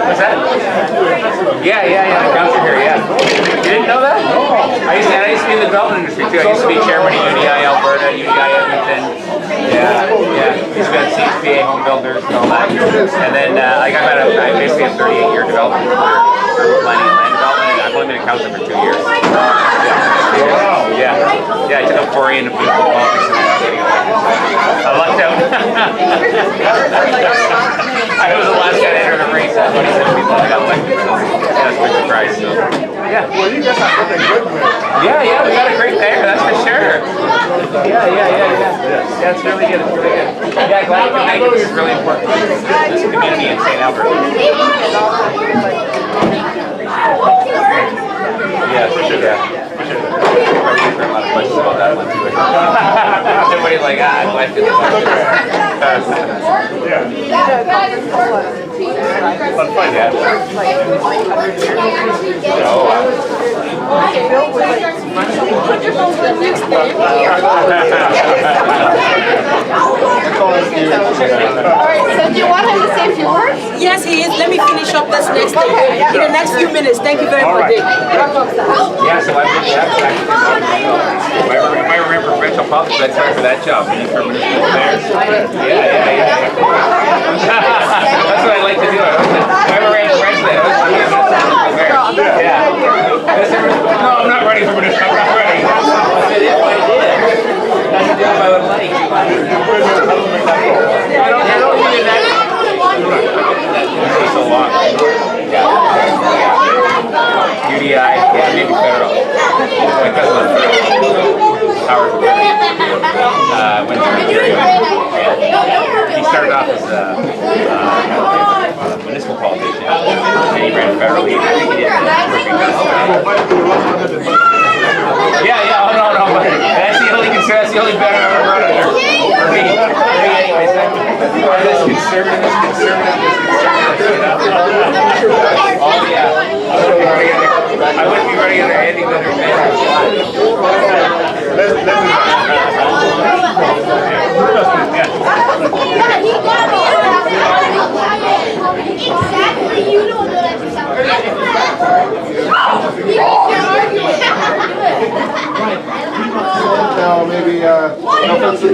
What's that? Yeah, the council here, yeah. You didn't know that? I used to be in the development industry too. I used to be chairman of UDI Alberta, UDI Edmonton. Yeah. Used to be on CHPA, home builders and all that. And then I basically have 38-year development career for planning and land development. I've only been a councillor for 2 years. Yeah, I took a foray into political politics and I lucked out. I was the last guy to enter the race. 27 people I got elected, so that's a big surprise. So, yeah. Well, you guys have something good with it. Yeah, we got a great mayor, that's for sure. Yeah, it's really good. Yeah, glad you can make it. This is really important to this community in St. Albert. Yeah, for sure. Probably for a lot of questions about that one too. Everybody's like, I'm glad to Fun fight, yeah. Oh, wow. So do you want him to say a few words? Yes, he is. Let me finish up this next thing in the next few minutes. Thank you very much. Yeah, so I've been I remember provincial politics, I tried for that job. For municipal affairs. Yeah. That's what I like to do. I ever ran French then. I was municipal affairs. Yeah. No, I'm not running for municipal. I'm not ready. I said if I did, that's a job I would like. I don't do that. So long. UDI, yeah, maybe federal. My cousin was Howard went to Ontario. He started off as a municipal politician, and he ran federally. I think he did no, but that's the only concern, that's the only better I've ever run under. For me, anyways, that's conservative. Oh yeah. I wouldn't be running under anything under Exactly, you don't know that yourself. Now, maybe, no offense to the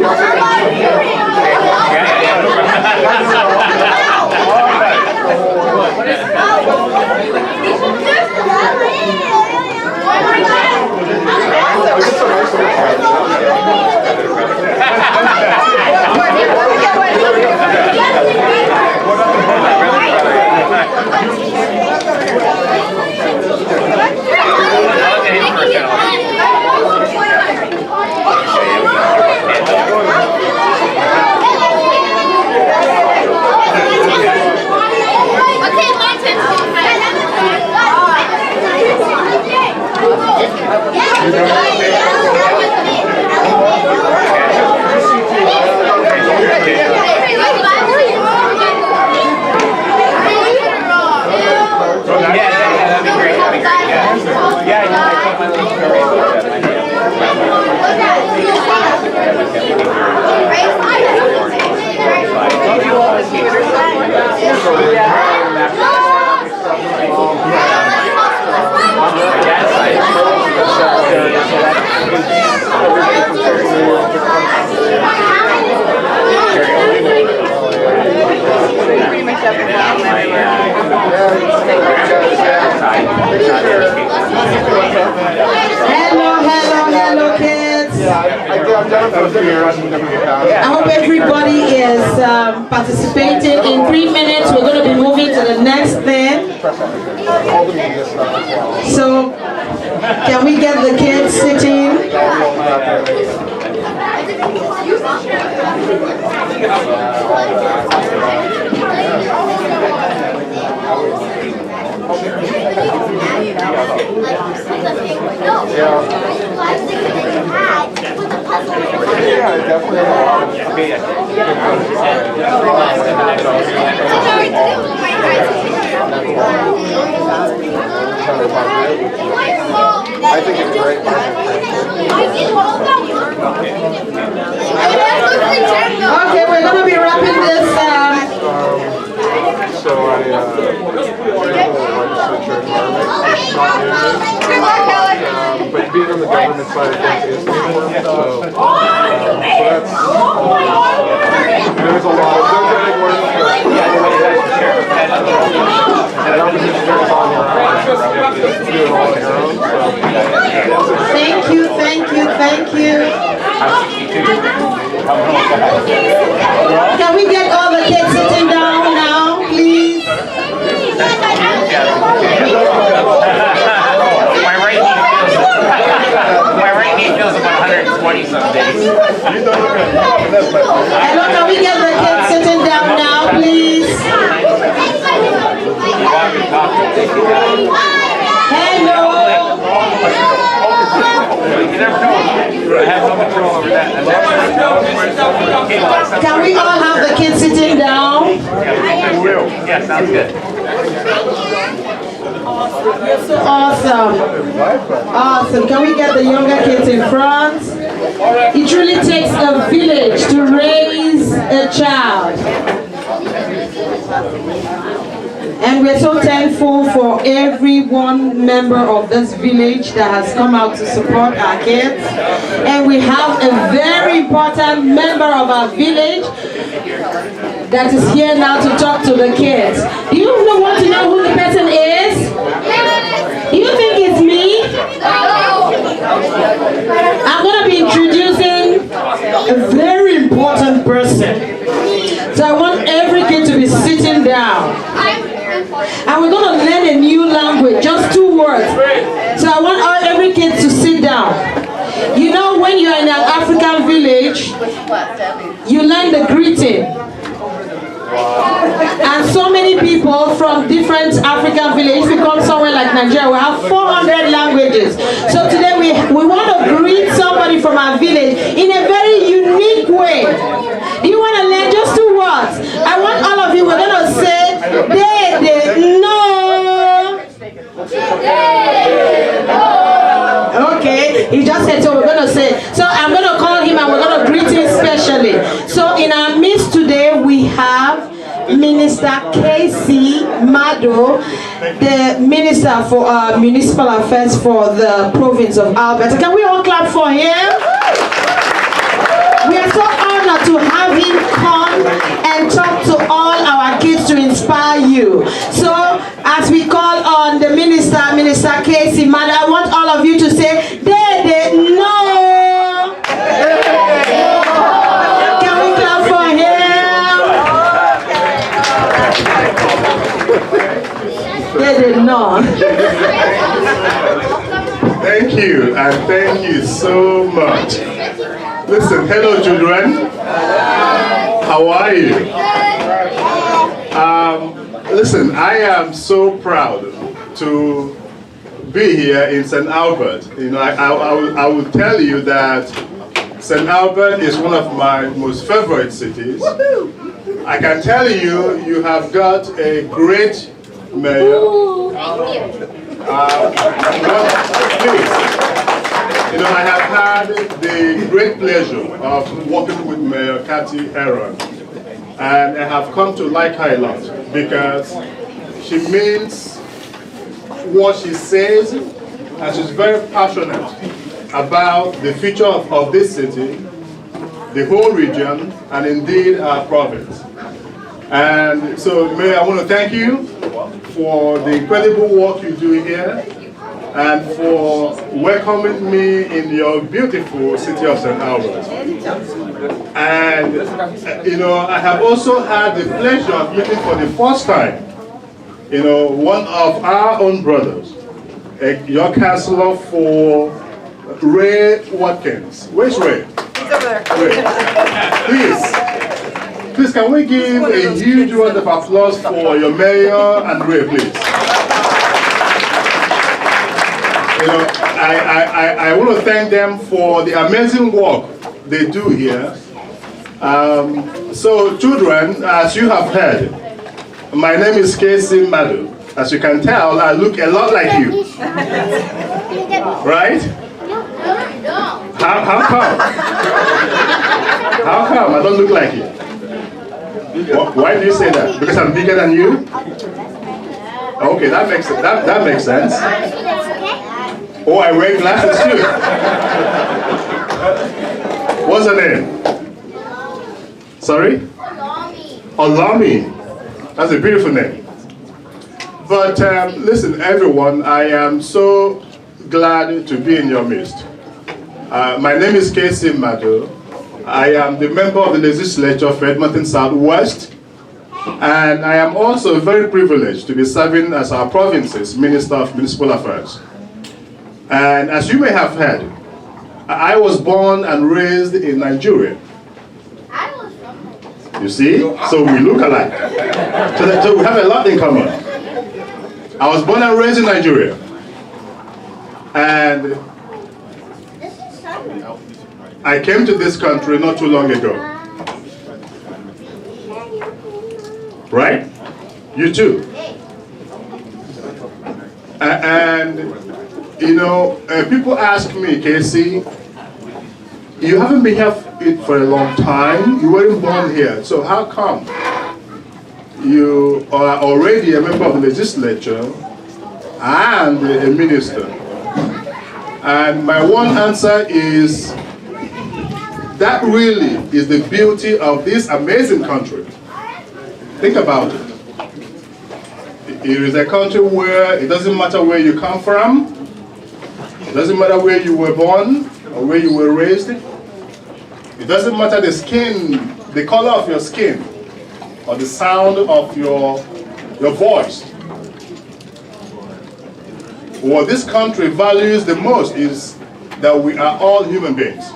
Hello, kids. I hope everybody is participating. In 3 minutes, we're going to be moving to the next thing. So, can we get the kids sitting? I think it's great. Okay, we're going to be wrapping this government side of things is paid for. So that's, there's a lot of democratic work. And opposition is on your own. Do it all on your own. Thank you, thank you, thank you. Can we get all the kids sitting down now, please? My right knee feels about 120 some days. Hello, can we get the kids sitting down now, please? Hello. You never know. I have no control over that. Can we all have the kids sitting down? Yeah, sounds good. Awesome. Awesome. Can we get the younger kids in front? It truly takes a village to raise a child. And we're so thankful for every one member of this village that has come out to support our kids. And we have a very important member of our village that is here now to talk to the kids. Do you want to know who the person is? Do you think it's me? I'm going to be introducing a very important person. So I want every kid to be sitting down. And we're going to learn a new language, just 2 words. So I want every kid to sit down. You know, when you're in an African village, you learn the greeting. And so many people from different African villages, if you come somewhere like Nigeria, we have 400 languages. So today we want to greet somebody from our village in a very unique way. Do you want to learn just 2 words? I want all of you, we're going to say, Dede, no. Okay, he just said, so we're going to say. So I'm going to call him and we're going to greet him specially. So in our midst today, we have Minister Kaycee Madu, the Minister for Municipal Affairs for the province of Alberta. Can we all clap for him? We are so honored to have him come and talk to all our kids to inspire you. So as we call on the Minister Kaycee Madu, I want all of you to say, Dede, no. Can we clap for him? Dede, no. Thank you, and thank you so much. Listen, hello children. How are you? Listen, I am so proud to be here in St. Albert. You know, I will tell you that St. Albert is one of my most favorite cities. I can tell you, you have got a great mayor. Please. You know, I have had the great pleasure of working with Mayor Kaycee Madu, and I have come to like her a lot because she means what she says, and she's very passionate about the future of this city, the whole region, and indeed our province. And so, Mayor, I want to thank you for the incredible work you do here, and for welcoming me in your beautiful city of St. Albert. And, you know, I have also had the pleasure of meeting for the first time, you know, one of our own brothers, your councillor for Ray Watkins. Where's Ray? He's over there. Please, can we give a huge round of applause for your mayor and Ray, please? You know, I want to thank them for the amazing work they do here. So children, as you have heard, my name is Kaycee Madu. As you can tell, I look a lot like you. Right? How come? How come I don't look like you? Why do you say that? Because I'm bigger than you? Okay, that makes sense. Oh, I wear glasses too. What's her name? Sorry? Olami. That's a beautiful name. But listen, everyone, I am so glad to be in your midst. My name is Kaycee Madu. I am the member of the legislature for Edmonton Southwest, and I am also very privileged to be serving as our province's Minister of Municipal Affairs. And as you may have heard, I was born and raised in Nigeria. You see? So we look alike. So we have a lot in common. I was born and raised in Nigeria. And I came to this country not too long ago. Right? You too. And you know, people ask me, Kaycee, you haven't been here for a long time. You weren't born here. So how come you are already a member of the legislature and a minister? And my one answer is, that really is the beauty of this amazing country. Think about it. It is a country where it doesn't matter where you come from, it doesn't matter where you were born or where you were raised, it doesn't matter the skin, the color of your skin, or the sound of your voice. What this country values the most is that we are all human beings.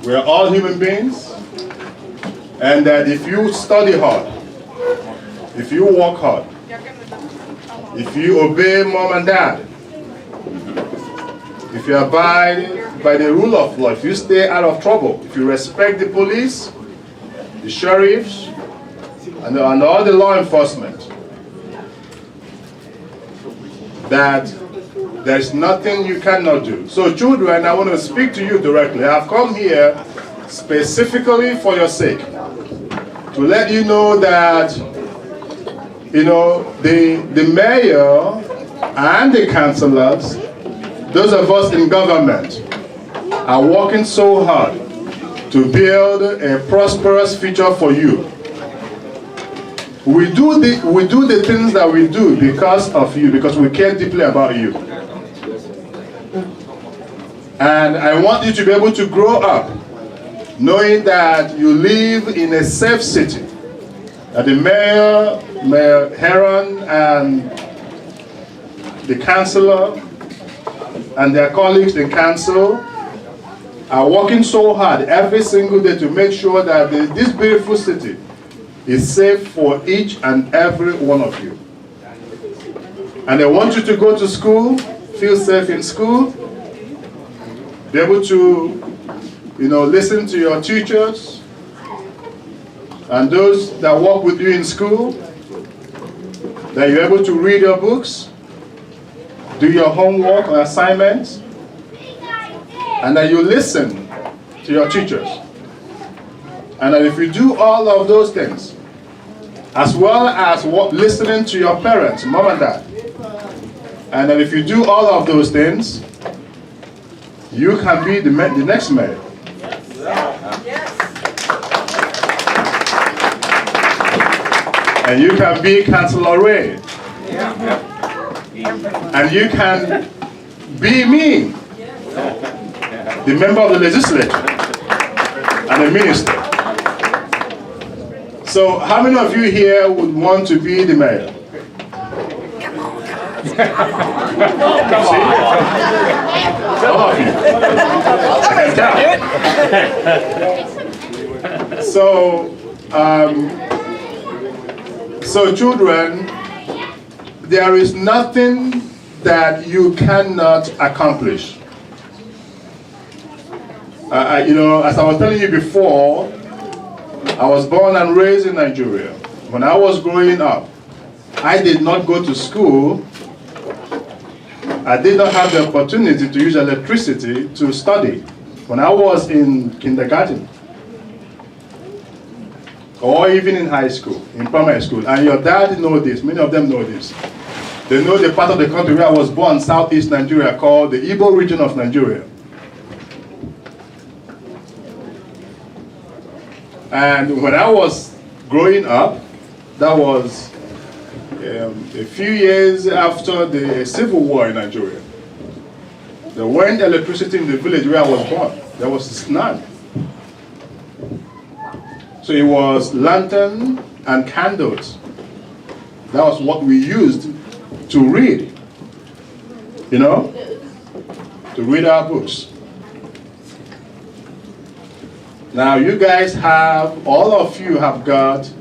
We are all human beings, and that if you study hard, if you work hard, if you obey mom and dad, if you abide by the rule of law, if you stay out of trouble, if you respect the police, the sheriffs, and all the law enforcement, that there's nothing you cannot do. So children, I want to speak to you directly. I've come here specifically for your sake, to let you know that, you know, the mayor and the councillors, those of us in government, are working so hard to build a prosperous future for you. We do the things that we do because of you, because we care deeply about you. And I want you to be able to grow up knowing that you live in a safe city, that the mayor, Mayor Heron, and the councillor and their colleagues in council are working so hard every single day to make sure that this beautiful city is safe for each and every one of you. And I want you to go to school, feel safe in school, be able to, you know, listen to your teachers and those that work with you in school, that you're able to read your books, do your homework or assignments, and that you listen to your teachers. And that if you do all of those things, as well as listening to your parents, mom and dad, and that if you do all of those things, you can be the next mayor. And you can be Councillor Ray. And you can be me, the member of the legislature and a minister. So how many of you here would want to be the mayor? All of you. I can tell. So children, there is nothing that you cannot accomplish. You know, as I was telling you before, I was born and raised in Nigeria. When I was growing up, I did not go to school. I did not have the opportunity to use electricity to study when I was in kindergarten, or even in high school, in primary school. And your dad knows this, many of them know this. They know the part of the country where I was born, southeast Nigeria, called the Igbo region of Nigeria. And when I was growing up, that was a few years after the civil war in Nigeria. There weren't electricity in the village where I was born. There was none. So it was lantern and candles. That was what we used to read, you know, to read our books. Now you guys have, all of you have got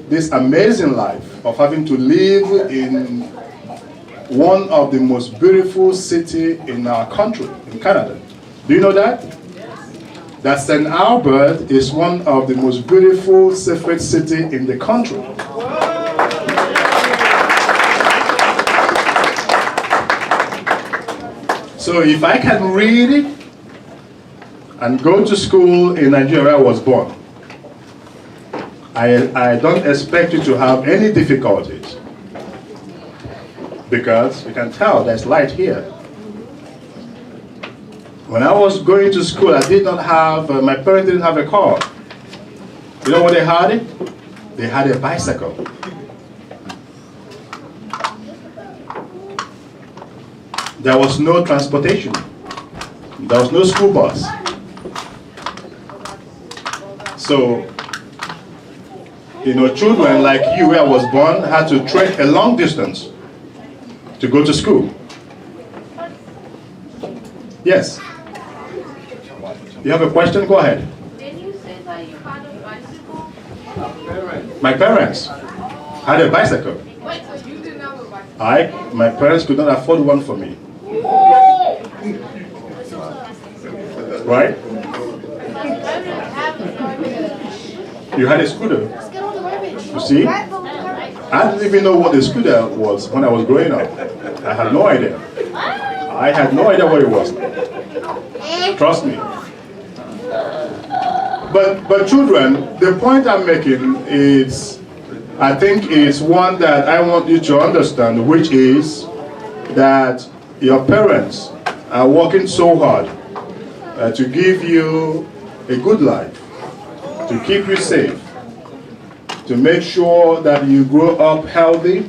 this amazing life of having to live in one of the most beautiful cities in our country, in Canada. Do you know that? That St. Albert is one of the most beautiful, safest cities in the country. So if I can read and go to school in Nigeria where I was born, I don't expect you to have any difficulties, because you can tell there's light here. When I was going to school, I did not have, my parents didn't have a car. You know what they had? They had a bicycle. There was no transportation. There was no school bus. So, you know, children like you, where I was born, had to trek a long distance to go to school. Yes? You have a question? Go ahead. Did you say that you had a bicycle? My parents had a bicycle. Wait, so you didn't have a bicycle? My parents could not afford one for me. Right? You had a scooter. You see? I didn't even know what a scooter was when I was growing up. I had no idea. I had no idea what it was. Trust me. But children, the point I'm making is, I think it's one that I want you to understand, which is that your parents are working so hard to give you a good life, to keep you safe, to make sure that you grow up healthy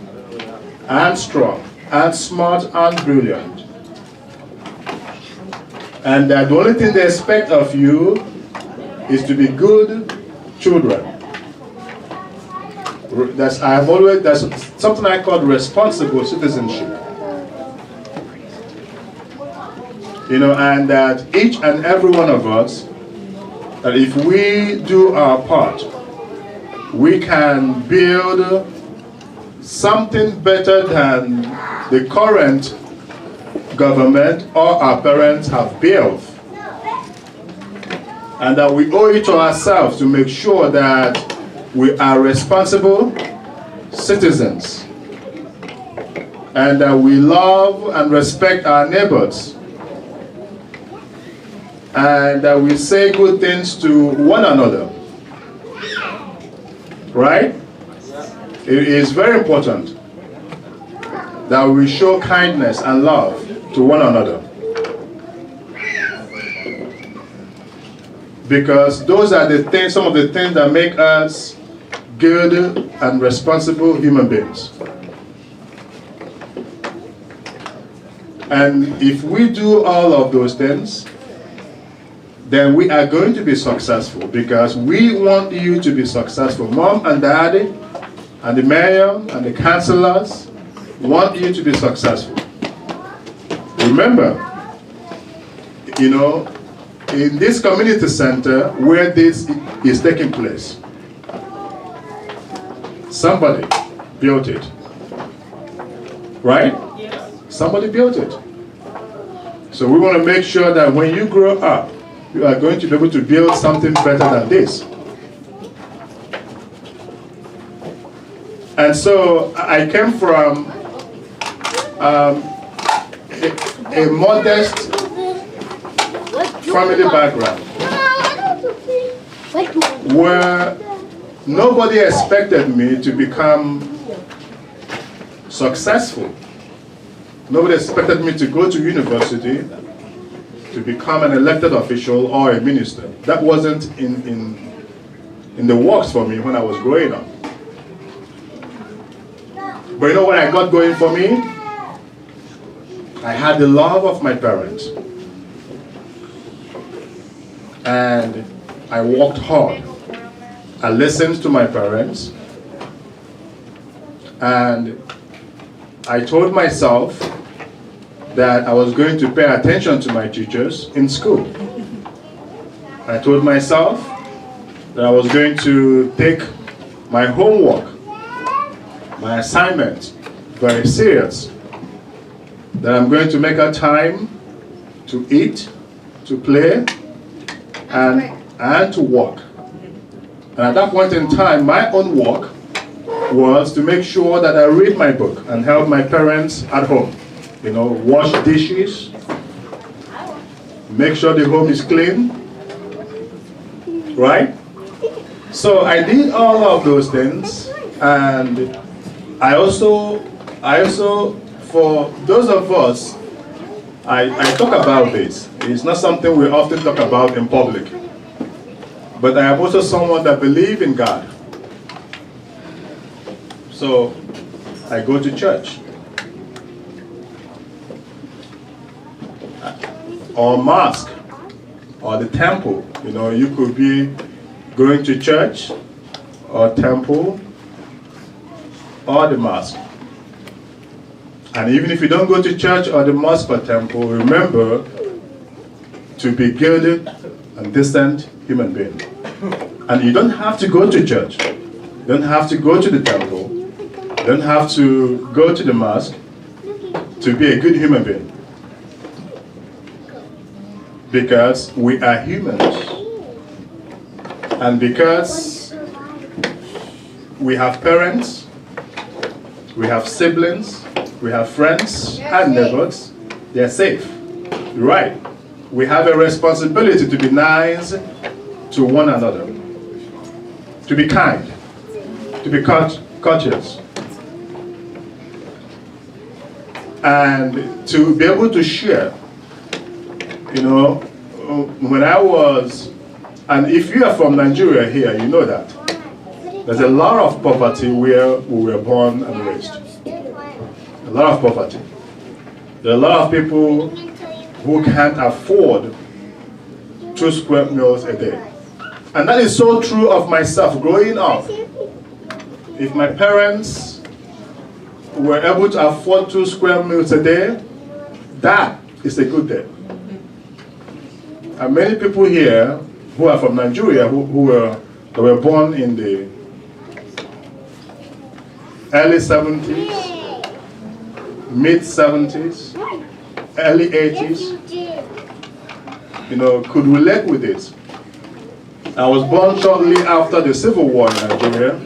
and strong and smart and brilliant. And that the only thing they expect of you is to be good children. That's something I call responsible citizenship. You know, and that each and every one of us, that if we do our part, we can build something better than the current government or our parents have built. And that we owe it to ourselves to make sure that we are responsible citizens, and that we love and respect our neighbors, and that we say good things to one another. Right? It is very important that we show kindness and love to one another, because those are the things, some of the things that make us good and responsible human beings. And if we do all of those things, then we are going to be successful, because we want you to be successful. Mom and Daddy and the mayor and the councillors want you to be successful. Remember, you know, in this community center where this is taking place, somebody built it. Right? Yes. Somebody built it. So we want to make sure that when you grow up, you are going to be able to build something better than this. And so I came from a modest family background where nobody expected me to become successful Nobody expected me to go to university to become an elected official or a minister. That wasn't in the works for me when I was growing up. But you know what I got going for me? I had the love of my parents. And I worked hard. I listened to my parents. And I told myself that I was going to pay attention to my teachers in school. I told myself that I was going to take my homework, my assignments, very serious. That I'm going to make a time to eat, to play, and to work. And at that point in time, my own work was to make sure that I read my book and help my parents at home. You know, wash dishes, make sure the home is clean, right? So I did all of those things, and I also, for those of us, I talk about this. It's not something we often talk about in public. But I am also someone that believes in God. So I go to church. Or mosque, or the temple. You know, you could be going to church, or temple, or the mosque. And even if you don't go to church or the mosque or temple, remember to be good and decent human being. And you don't have to go to church. You don't have to go to the temple. You don't have to go to the mosque to be a good human being. Because we are humans. And because we have parents, we have siblings, we have friends and neighbors, they're safe. Right. We have a responsibility to be nice to one another, to be kind, to be courteous, and to be able to share. You know, when I was, and if you are from Nigeria here, you know that there's a lot of poverty where we were born and raised. A lot of poverty. There are a lot of people who can't afford 2 square meals a day. And that is so true of myself growing up. If my parents were able to afford 2 square meals a day, that is a good day. And many people here who are from Nigeria who were born in the early 70s, mid 70s, early 80s, you know, could relate with this. I was born shortly after the Civil War in Nigeria,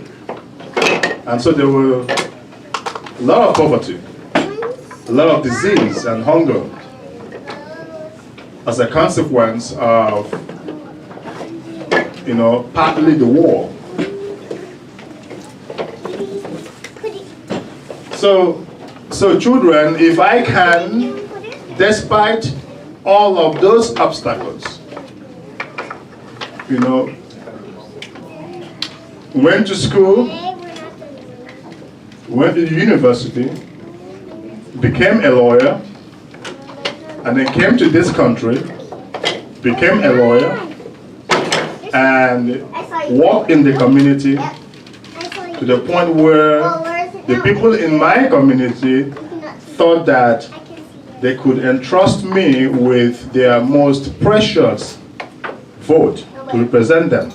and so there were a lot of poverty, a lot of disease and hunger as a consequence of, you know, partly the war. So children, if I can, despite all of those obstacles, you know, went to school, went to university, became a lawyer, and then came to this country, became a lawyer, and worked in the community to the point where the people in my community thought that they could entrust me with their most precious vote to represent them.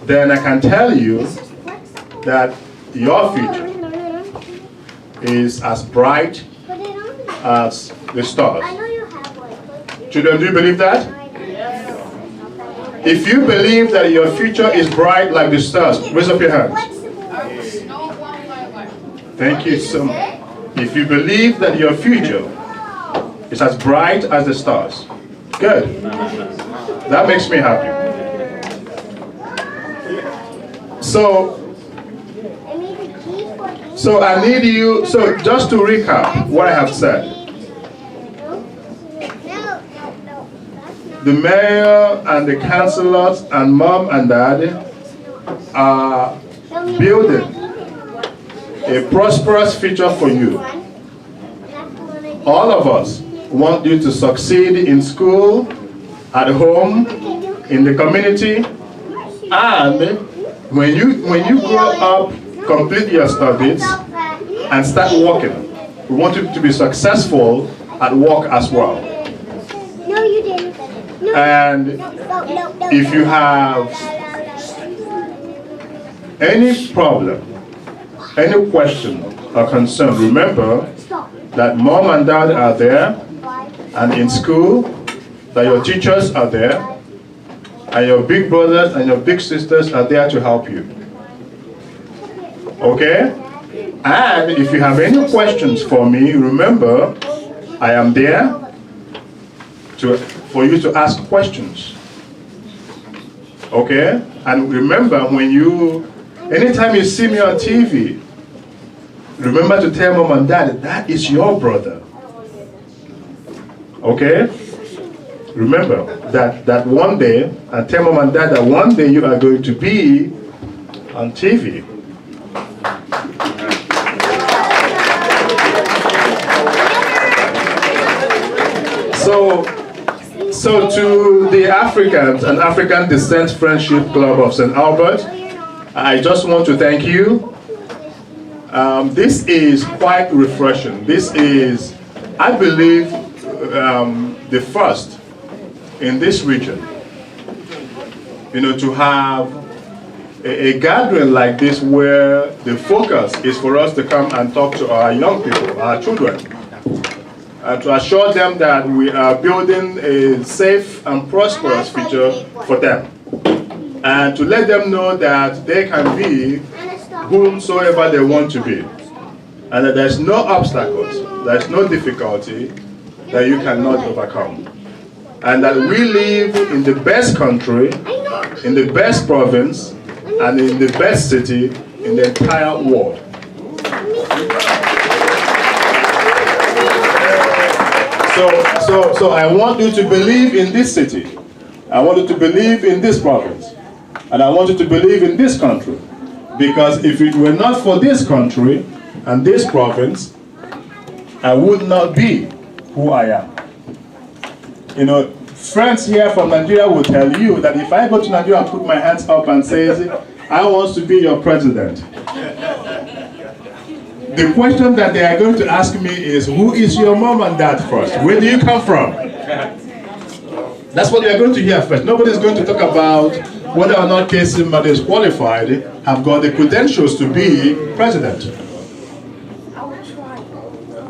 Then I can tell you that your future is as bright as the stars. Children, do you believe that? If you believe that your future is bright like the stars, raise up your hands. Thank you so much. If you believe that your future is as bright as the stars, good. That makes me happy. So, So I need you, so just to recap what I have said. The mayor and the councillors and mom and dad are building a prosperous future for you. All of us want you to succeed in school, at home, in the community, and when you grow up, complete your studies and start working. We want you to be successful at work as well. No, you didn't. No. And if you have any problem, any question or concern, remember that mom and dad are there, and in school, that your teachers are there, and your big brothers and your big sisters are there to help you. Okay? And if you have any questions for me, remember, I am there for you to ask questions. Okay? And remember, anytime you see me on TV, remember to tell mom and dad that is your brother. Okay? Remember that one day, and tell mom and dad that one day you are going to be on TV. So to the Africans and African Descent Friendship Club of St. Albert, I just want to thank you. This is quite refreshing. This is, I believe, the first in this region, to have a gathering like this where the focus is for us to come and talk to our young people, our children, and to assure them that we are building a safe and prosperous future for them, and to let them know that they can be whomsoever they want to be, and that there's no obstacles, there's no difficulty that you cannot overcome, and that we live in the best country, in the best province, and in the best city in the entire world. So I want you to believe in this city. I want you to believe in this province. And I want you to believe in this country. Because if it were not for this country and this province, I would not be who I am. Friends here from Nigeria will tell you that if I go to Nigeria and put my hands up and say, I want to be your president, the question that they are going to ask me is, who is your mom and dad first? Where do you come from? That's what they are going to hear first. Nobody's going to talk about whether or not Kaycee Madu is qualified, have got the credentials to be president.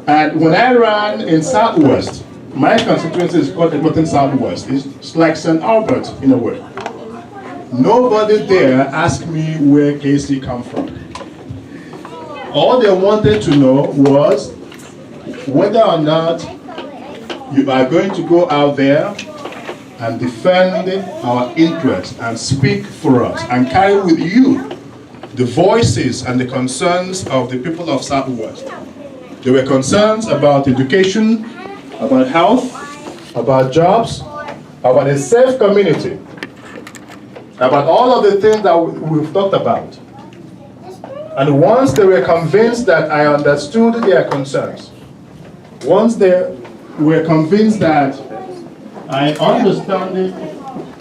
And when I ran in Southwest, my constituency is called Edmonton Southwest. It's like St. Albert in a way. Nobody there asked me where Kaycee come from. All they wanted to know was whether or not you are going to go out there and defend our interests and speak for us and carry with you the voices and the concerns of the people of Southwest. There were concerns about education, about health, about jobs, about a safe community, about all of the things that we've talked about. And once they were convinced that I understood their concerns, once they were convinced that I understand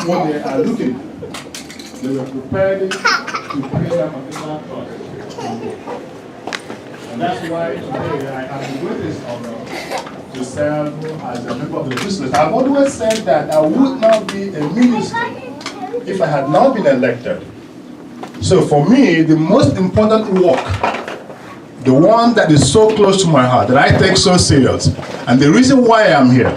what they are looking for, they were prepared to pay that particular cost. And that's why today I have the greatest honor to serve as a member of the legislature. I've always said that I would not be a minister if I had not been elected. So for me, the most important work, the one that is so close to my heart, that I take so serious, and the reason why I'm here,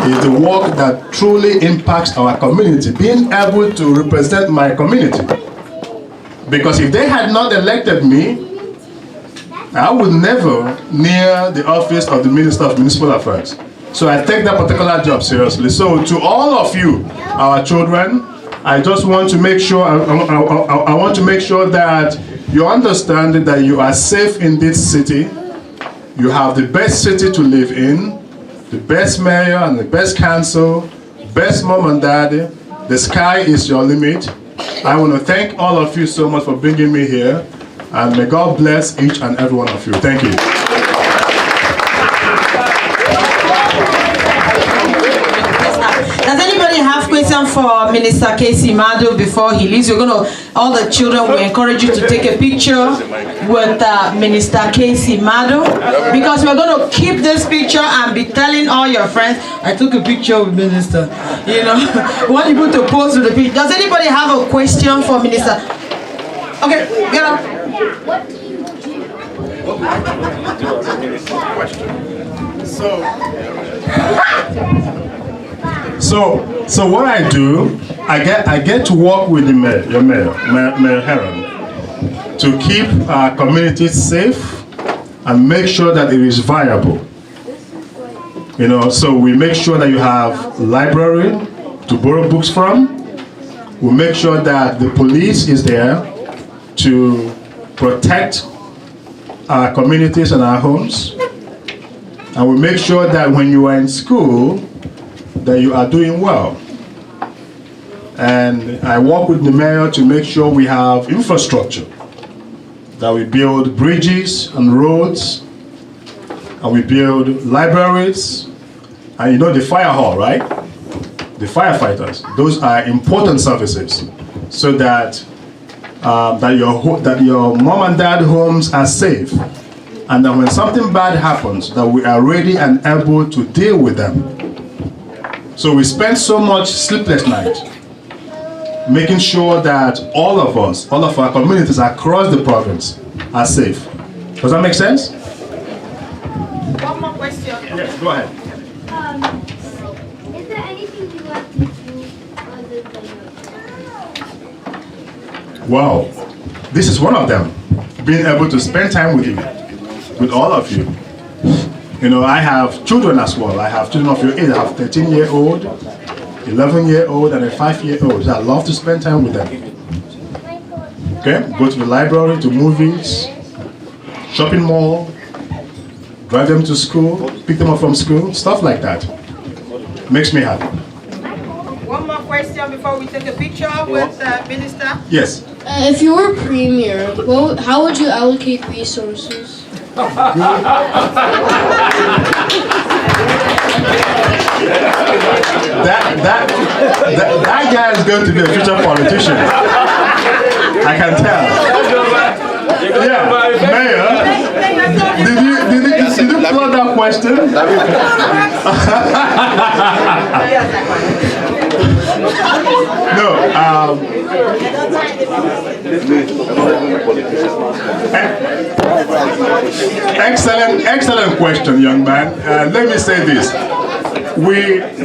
is the work that truly impacts our community, being able to represent my community. Because if they had not elected me, I would never near the office of the Minister of Municipal Affairs. So I take that particular job seriously. So to all of you, our children, I just want to make sure, I want to make sure that you understand that you are safe in this city. You have the best city to live in, the best mayor and the best council, best mom and daddy. The sky is your limit. I want to thank all of you so much for bringing me here, and may God bless each and every one of you. Thank you. Does anybody have question for Minister Kaycee Madu before he leaves? We're gonna, all the children will encourage you to take a picture with Minister Kaycee Madu, because we're gonna keep this picture and be telling all your friends, I took a picture with Minister. You know, we want people to pose with the picture. Does anybody have a question for Minister? Okay, get up. What do you do? So what I do, I get to work with the mayor, Mayor Heron, to keep our communities safe and make sure that it is viable. You know, so we make sure that you have library to borrow books from. We make sure that the police is there to protect our communities and our homes. And we make sure that when you are in school, that you are doing well. And I work with the mayor to make sure we have infrastructure, that we build bridges and roads, and we build libraries, and you know the fire hall, right? The firefighters, those are important services, so that that your mom and dad homes are safe, and that when something bad happens, that we are ready and able to deal with them. So we spend so much sleepless nights making sure that all of us, all of our communities across the province are safe. Does that make sense? One more question. Yes, go ahead. Is there anything you like to do other than Wow, this is one of them. Being able to spend time with you, with all of you. You know, I have children as well. I have children of your age. I have 13-year-old, 11-year-old, and a 5-year-old. So I love to spend time with them. Okay, go to the library, to movies, shopping mall, drive them to school, pick them up from school, stuff like that. Makes me happy. One more question before we take a picture with the Minister. Yes. If you were premier, how would you allocate resources? That guy is going to be a future politician. I can tell. Yeah, Mayor. Did you plot that question? No. Excellent question, young man. Let me say this.